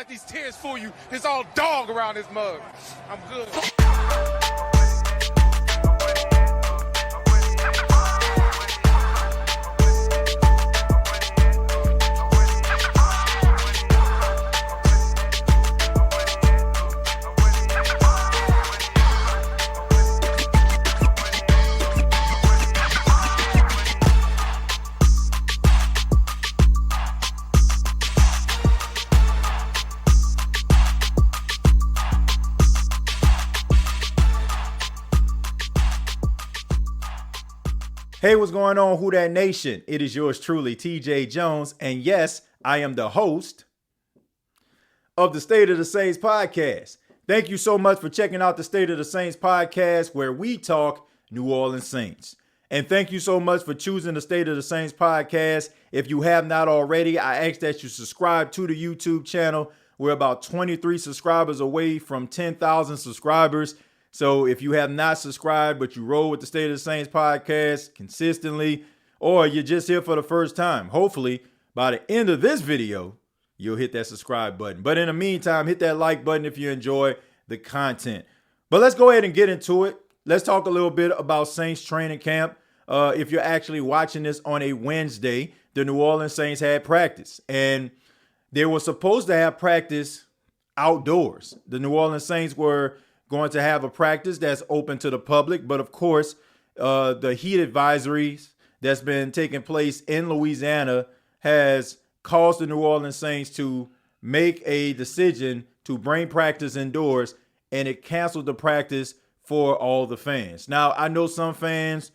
these tears fool you. There's all dog around this mug. I'm good. Hey, what's going on, Who Dat Nation? It is yours truly, TJAY Jones, and yes, I am the host of the State of the Saints podcast. Thank you so much for checking out the State of the Saints podcast, where we talk New Orleans Saints. And thank you so much for choosing the State of the Saints podcast. If you have not already, I ask that you subscribe to the YouTube channel. We're about 23 subscribers away from 10,000 subscribers. So if you have not subscribed, but you roll with the State of the Saints podcast consistently, or you're just here for the first time, hopefully by the end of this video, you'll hit that subscribe button. But in the meantime, hit that like button if you enjoy the content. But let's go ahead and get into it. Let's talk a little bit about Saints training camp. If you're actually watching this on a Wednesday, the New Orleans Saints had practice, and they were supposed to have practice outdoors. The New Orleans Saints were going to have a practice that's open to the public. But of course, the heat advisories that's been taking place in Louisiana has caused the New Orleans Saints to make a decision to bring practice indoors, and it canceled the practice for all the fans. Now, I know some fans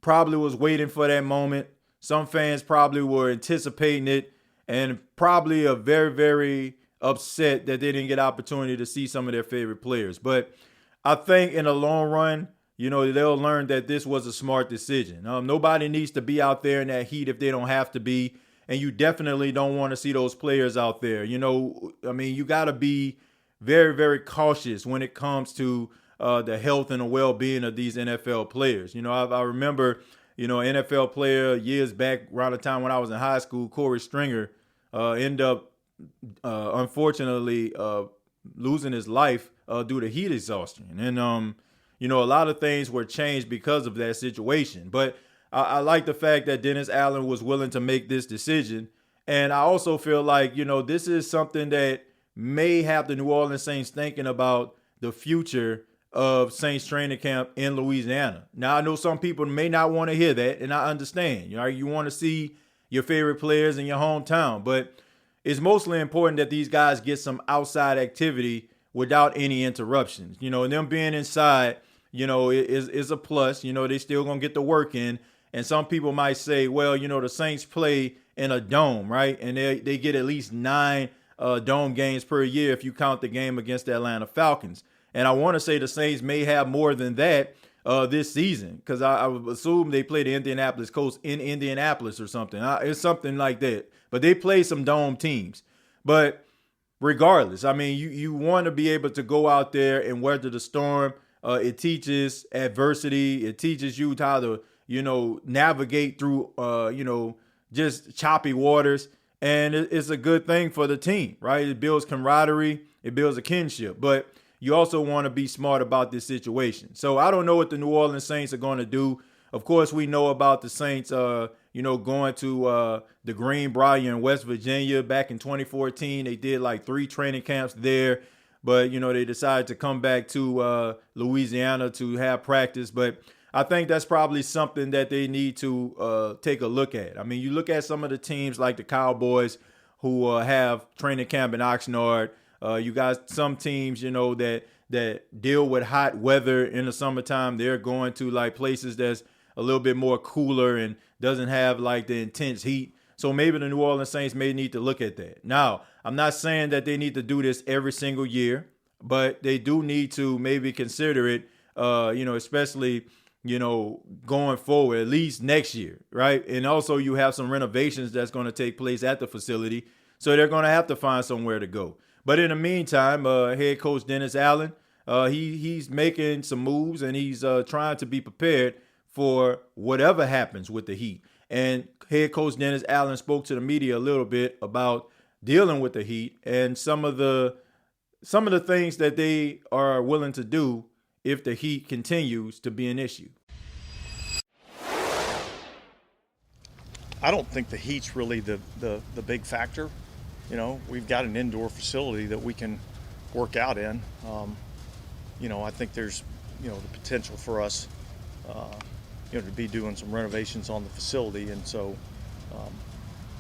probably was waiting for that moment. Some fans probably were anticipating it and probably are very, very upset that they didn't get opportunity to see some of their favorite players. But I think in the long run, they'll learn that this was a smart decision. Nobody needs to be out there in that heat if they don't have to be. And you definitely don't want to see those players out there. You got to be very, very cautious when it comes to the health and the well-being of these NFL players. I remember, NFL player years back around the time when I was in high school, Corey Stringer, ended up unfortunately losing his life due to heat exhaustion. And, a lot of things were changed because of that situation. But I like the fact that Dennis Allen was willing to make this decision. And I also feel like, this is something that may have the New Orleans Saints thinking about the future of Saints training camp in Louisiana. Now, I know some people may not want to hear that, and I understand. You want to see your favorite players in your hometown, but it's mostly important that these guys get some outside activity without any interruptions. And them being inside, is a plus. They still going to get the work in. And some people might say, well, the Saints play in a dome, right? And they get at least 9 dome games per year if you count the game against the Atlanta Falcons. And I want to say the Saints may have more than that this season, because I would assume they play the Indianapolis Colts in Indianapolis or something. It's something like that. But they play some dome teams. But regardless, you want to be able to go out there and weather the storm. It teaches adversity. It teaches you how to, navigate through, just choppy waters. And it's a good thing for the team, right? It builds camaraderie. It builds a kinship. But you also want to be smart about this situation. So I don't know what the New Orleans Saints are going to do. Of course, we know about the Saints, going to the Greenbrier in West Virginia back in 2014. They did like 3 training camps there. But, they decided to come back to Louisiana to have practice. But I think that's probably something that they need to take a look at. You look at some of the teams like the Cowboys who have training camp in Ochsner. You got some teams, that deal with hot weather in the summertime. They're going to like places that's a little bit more cooler and doesn't have like the intense heat. So maybe the New Orleans Saints may need to look at that. Now, I'm not saying that they need to do this every single year, but they do need to maybe consider it, especially, going forward, at least next year, right? And also you have some renovations that's going to take place at the facility. So they're going to have to find somewhere to go. But in the meantime, head coach Dennis Allen, he's making some moves, and he's trying to be prepared for whatever happens with the Heat. And head coach Dennis Allen spoke to the media a little bit about dealing with the Heat and some of the things that they are willing to do if the Heat continues to be an issue. I don't think the heat's really the big factor. We've got an indoor facility that we can work out in. I think there's, the potential for us, to be doing some renovations on the facility. And so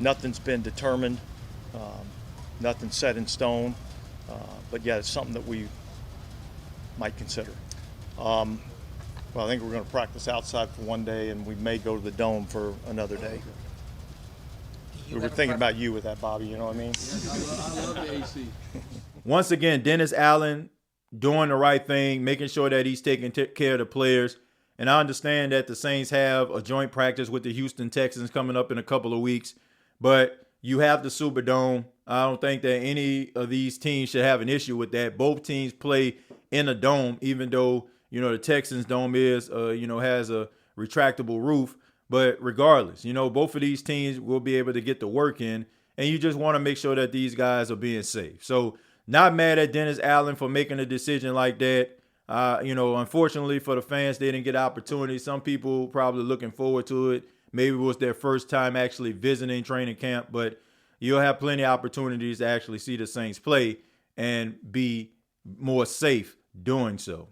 nothing's been determined, nothing's set in stone. But yeah, it's something that we might consider. Well, I think we're going to practice outside for one day, and we may go to the dome for another day. We were thinking about you with that, Bobby, you know what I mean? I love the AC. Once again, Dennis Allen doing the right thing, making sure that he's taking care of the players. And I understand that the Saints have a joint practice with the Houston Texans coming up in a couple of weeks. But you have the Superdome. I don't think that any of these teams should have an issue with that. Both teams play in a dome, even though, the Texans dome has a retractable roof. But regardless, both of these teams will be able to get the work in, and you just want to make sure that these guys are being safe. So not mad at Dennis Allen for making a decision like that. Unfortunately for the fans, they didn't get opportunity. Some people probably looking forward to it. Maybe it was their first time actually visiting training camp, but you'll have plenty of opportunities to actually see the Saints play and be more safe doing so.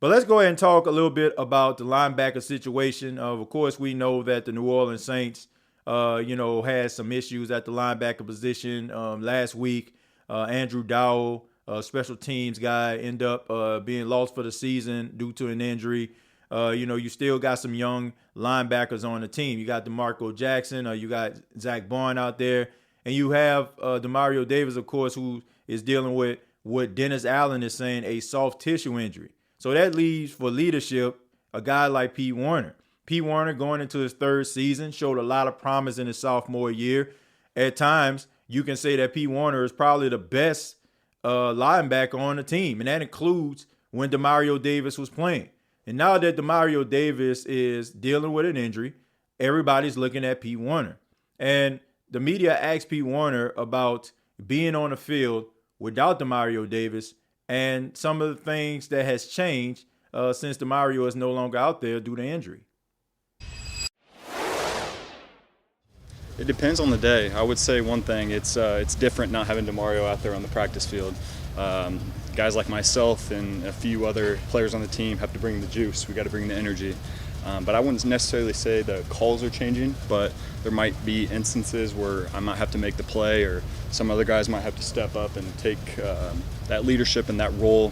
But let's go ahead and talk a little bit about the linebacker situation. Of course, we know that the New Orleans Saints, had some issues at the linebacker position last week. Andrew Dowell, special teams guy, ended up being lost for the season due to an injury. You still got some young linebackers on the team. You got DeMarco Jackson, you got Zach Barn out there, and you have Demario Davis, of course, who is dealing with what Dennis Allen is saying, a soft tissue injury. So that leaves for leadership a guy like Pete Werner. Pete Werner, going into his third season, showed a lot of promise in his sophomore year. At times, you can say that Pete Werner is probably the best linebacker on the team, and that includes when Demario Davis was playing. And now that Demario Davis is dealing with an injury, everybody's looking at Pete Werner. And the media asked Pete Werner about being on the field without Demario Davis and some of the things that has changed since Demario is no longer out there due to injury. It depends on the day. I would say one thing, it's different not having Demario out there on the practice field. Guys like myself and a few other players on the team have to bring the juice. We got to bring the energy. But I wouldn't necessarily say the calls are changing, but there might be instances where I might have to make the play, or some other guys might have to step up and take that leadership and that role,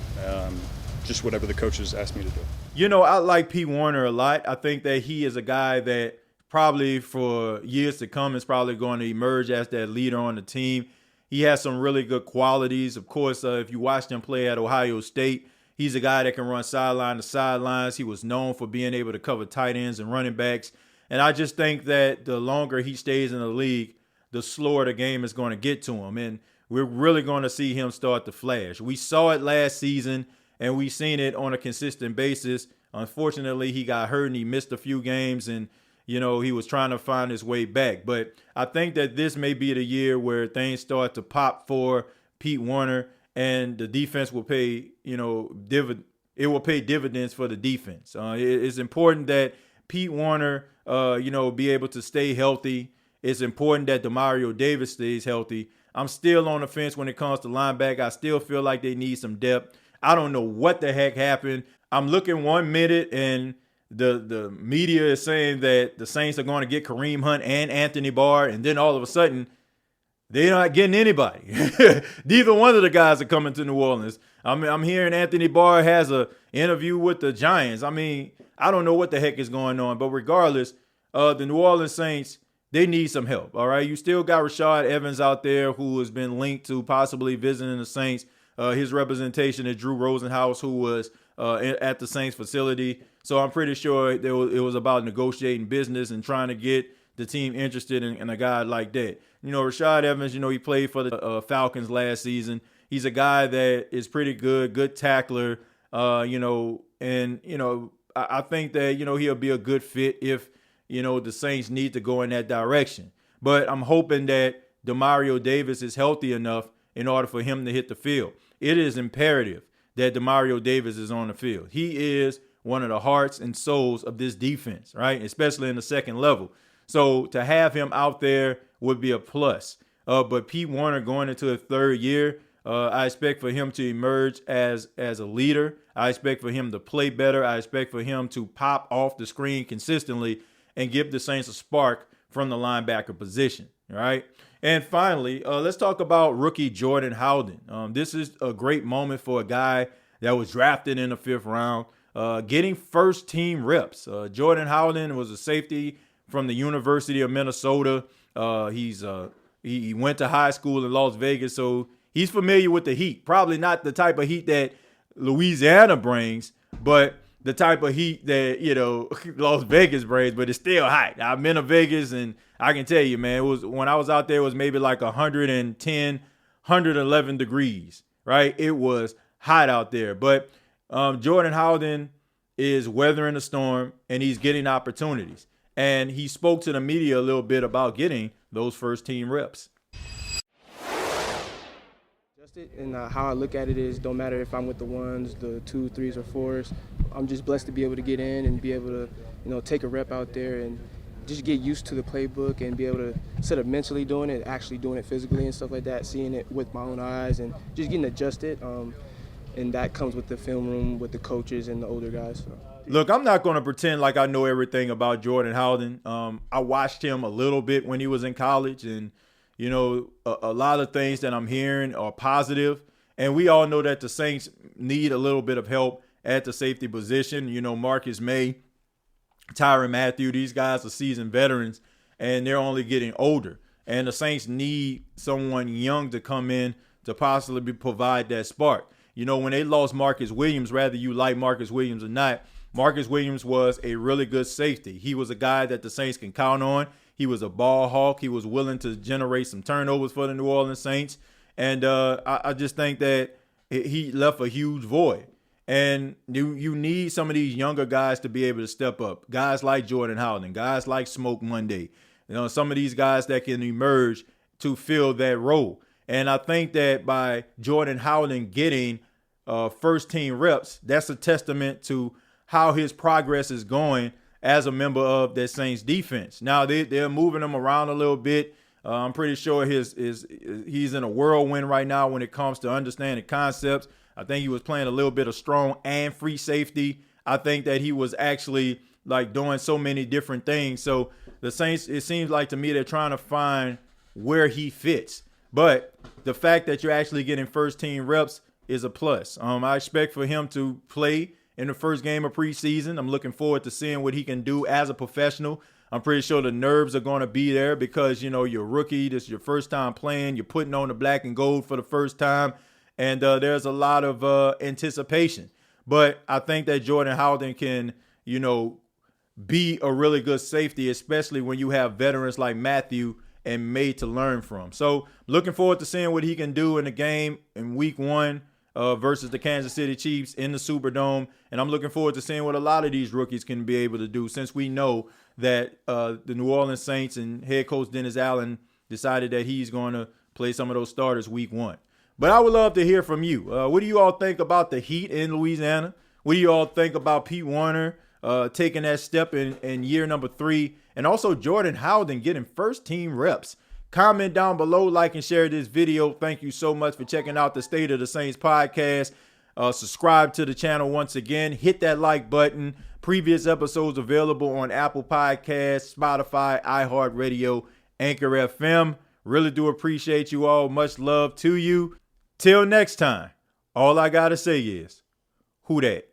just whatever the coaches ask me to do. I like Pete Werner a lot. I think that he is a guy that probably for years to come is probably going to emerge as that leader on the team. He has some really good qualities. Of course, if you watched him play at Ohio State, he's a guy that can run sideline to sidelines. He was known for being able to cover tight ends and running backs. And I just think that the longer he stays in the league, the slower the game is going to get to him. And we're really going to see him start to flash. We saw it last season, and we've seen it on a consistent basis. Unfortunately, he got hurt and he missed a few games, and he was trying to find his way back. But I think that this may be the year where things start to pop for Pete Werner, and the defense will pay, it will pay dividends for the defense. It's important that Pete Werner, be able to stay healthy. It's important that Demario Davis stays healthy. I'm still on the fence when it comes to linebacker. I still feel like they need some depth. I don't know what the heck happened. I'm looking 1 minute and the media is saying that the Saints are going to get Kareem Hunt and Anthony Barr, and then all of a sudden they're not getting anybody. Neither one of the guys are coming to New Orleans. I'm hearing Anthony Barr has an interview with the Giants. I don't know what the heck is going on, but regardless, the New Orleans Saints, they need some help, all right? You still got Rashad Evans out there who has been linked to possibly visiting the Saints. His representation is Drew Rosenhaus, who was at the Saints facility. So I'm pretty sure it was about negotiating business and trying to get the team interested in a guy like that. Rashad Evans, he played for the Falcons last season. He's a guy that is pretty good tackler, I think that, he'll be a good fit if, the Saints need to go in that direction. But I'm hoping that Demario Davis is healthy enough in order for him to hit the field. It is imperative that Demario Davis is on the field. He is one of the hearts and souls of this defense, right? Especially in the second level. So to have him out there would be a plus. But Pete Werner going into a third year, I expect for him to emerge as a leader. I expect for him to play better. I expect for him to pop off the screen consistently and give the Saints a spark from the linebacker position, all right? And finally, let's talk about rookie Jordan Howden. This is a great moment for a guy that was drafted in the 5th round, getting first-team reps. Jordan Howden was a safety from the University of Minnesota. He went to high school in Las Vegas, so he's familiar with the heat. Probably not the type of heat that Louisiana brings, but the type of heat that, Las Vegas brings, but it's still hot. I've been to Vegas, and I can tell you, man, when I was out there, it was maybe like 110, 111 degrees, right? It was hot out there. But Jordan Howden is weathering the storm, and he's getting opportunities. And he spoke to the media a little bit about getting those first-team reps. And how I look at it is, don't matter if I'm with the 1s, the 2s, 3s, or 4s. I'm just blessed to be able to get in and be able to, take a rep out there and just get used to the playbook and be able to, instead of mentally doing it, actually doing it physically and stuff like that, seeing it with my own eyes and just getting adjusted. And that comes with the film room, with the coaches and the older guys. So. Look, I'm not going to pretend like I know everything about Jordan Howden. I watched him a little bit when he was in college, and a lot of things that I'm hearing are positive. And we all know that the Saints need a little bit of help at the safety position. Marcus May, Tyrann Mathieu, these guys are seasoned veterans, and they're only getting older. And the Saints need someone young to come in to possibly provide that spark. When they lost Marcus Williams, whether you like Marcus Williams or not, Marcus Williams was a really good safety. He was a guy that the Saints can count on. He was a ball hawk. He was willing to generate some turnovers for the New Orleans Saints. And I just think that he left a huge void. And you need some of these younger guys to be able to step up. Guys like Jordan Howden, guys like Smoke Monday. Some of these guys that can emerge to fill that role. And I think that by Jordan Howden getting first-team reps, that's a testament to how his progress is going as a member of that Saints defense. Now, they're moving him around a little bit. I'm pretty sure he's in a whirlwind right now when it comes to understanding concepts. I think he was playing a little bit of strong and free safety. I think that he was actually doing so many different things. So the Saints, it seems like to me, they're trying to find where he fits. But the fact that you're actually getting first-team reps is a plus. I expect for him to play in the first game of preseason. I'm looking forward to seeing what he can do as a professional. I'm pretty sure the nerves are going to be there because, you're a rookie. This is your first time playing. You're putting on the black and gold for the first time. And there's a lot of anticipation. But I think that Jordan Howden can, be a really good safety, especially when you have veterans like Mathieu and May to learn from. So looking forward to seeing what he can do in the game in week 1 versus the Kansas City Chiefs in the Superdome. And I'm looking forward to seeing what a lot of these rookies can be able to do, since we know that the New Orleans Saints and head coach Dennis Allen decided that he's going to play some of those starters week 1. But I would love to hear from you. What do you all think about the heat in Louisiana? What do you all think about Pete Werner taking that step in year number 3? And also Jordan Howden getting first-team reps. Comment down below, like and share this video. Thank you so much for checking out the State of the Saints podcast. Subscribe to the channel once again. Hit that like button. Previous episodes available on Apple Podcasts, Spotify, iHeartRadio, Anchor FM. Really do appreciate you all. Much love to you. Till next time, all I got to say is, who dat?